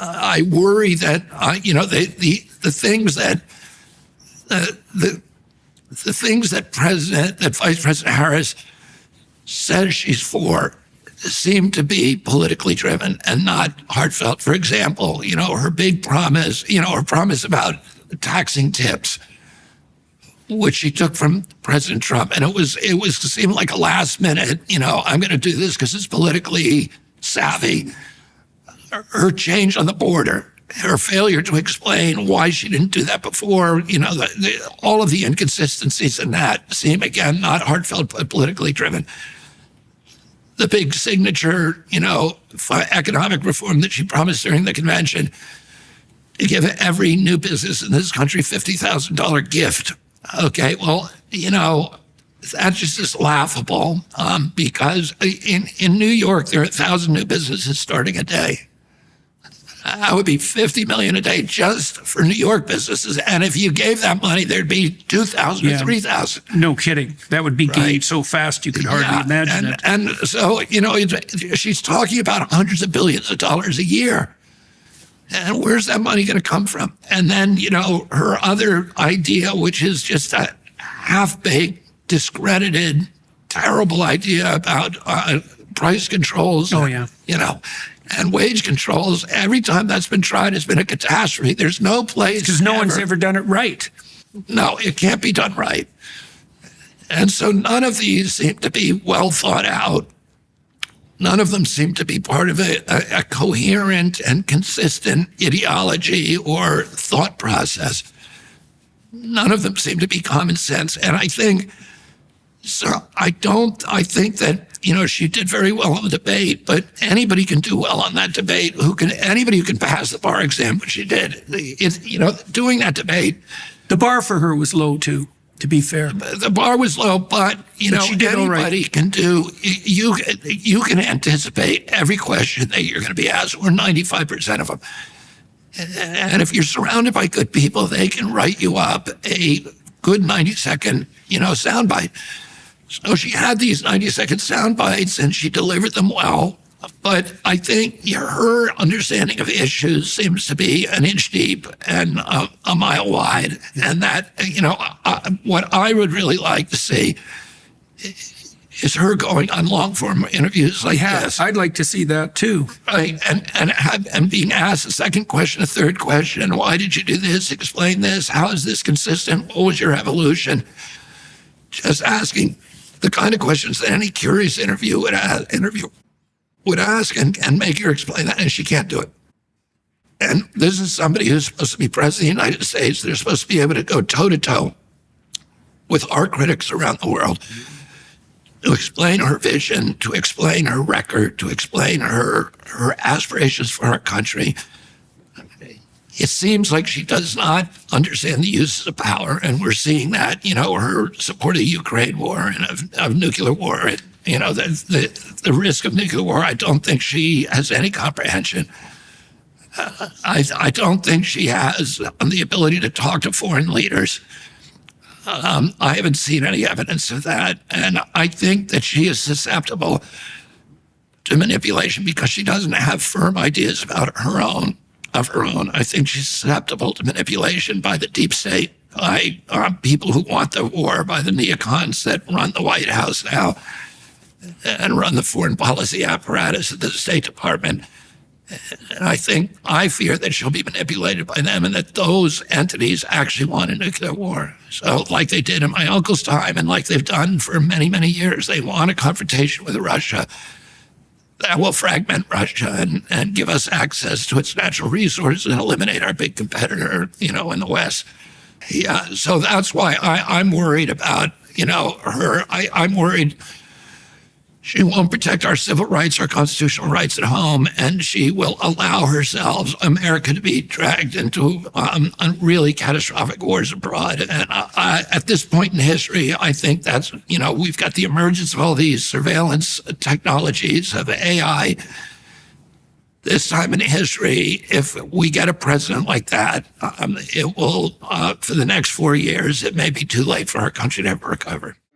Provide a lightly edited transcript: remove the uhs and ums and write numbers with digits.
I worry that, the things that, the things that Vice President Harris says she's for seem to be politically driven and not heartfelt. For example, her big promise, her promise about taxing tips, which she took from President Trump. And it seemed like a last minute, I'm going to do this because it's politically savvy. Her change on the border, her failure to explain why she didn't do that before, all of the inconsistencies in that seem, again, not heartfelt, but politically driven. The big signature, economic reform that she promised during the convention, to give every new business in this country $50,000 gift. Okay, well, that's just laughable because in New York, there are 1,000 new businesses starting a day. That would be $50 million a day just for New York businesses. And if you gave that money, there'd be 2,000 or 3,000. No kidding. That would be gained so fast you could hardly imagine it. And so, she's talking about hundreds of billions of dollars a year. And where's that money going to come from? And then, her other idea, which is just a half-baked, discredited, terrible idea about price controls. Oh, yeah. And wage controls. Every time that's been tried, it's been a catastrophe. There's no place. Because no one's ever done it right. No, it can't be done right. And so none of these seem to be well thought out. None of them seem to be part of a coherent and consistent ideology or thought process. None of them seem to be common sense. And I think that, she did very well on the debate, but anybody can do well on that debate. Anybody who can pass the bar exam, which she did. Doing that debate. The bar for her was low too, to be fair. The bar was low, but anybody can do. You can anticipate every question that you're going to be asked, or 95% of them. And if you're surrounded by good people, they can write you up a good 90-second, soundbite. So she had these 90-second sound bites and she delivered them well. But I think her understanding of issues seems to be an inch deep and a mile wide. And that, what I would really like to see is her going on long-form interviews like this. I'd like to see that too. Right, and being asked a second question, a third question. Why did you do this? Explain this. How is this consistent? What was your evolution? Just asking the kind of questions that any curious interview would ask and make her explain that, and she can't do it. And this is somebody who's supposed to be president of the United States. They're supposed to be able to go toe-to-toe with our critics around the world to explain her vision, to explain her record, to explain her aspirations for our country. It seems like she does not understand the uses of power, and we're seeing that, her support of the Ukraine war and of nuclear war, and, the risk of nuclear war. I don't think she has any comprehension. I don't think she has the ability to talk to foreign leaders. I haven't seen any evidence of that, and I think that she is susceptible to manipulation because she doesn't have firm ideas about her own. I think she's susceptible to manipulation by the deep state, by people who want the war, by the neocons that run the White House now and run the foreign policy apparatus of the State Department. And I fear that she'll be manipulated by them and that those entities actually want a nuclear war. So like they did in my uncle's time and like they've done for many, many years, they want a confrontation with Russia that will fragment Russia and give us access to its natural resources and eliminate our big competitor, in the West. Yeah, so that's why I'm worried about, her. I'm worried she won't protect our civil rights, our constitutional rights at home, and she will allow herself, America, to be dragged into really catastrophic wars abroad. And at this point in history, I think that's, we've got the emergence of all these surveillance technologies, of AI. This time in history, if we get a president like that, it will, for the next 4 years, it may be too late for our country to ever recover.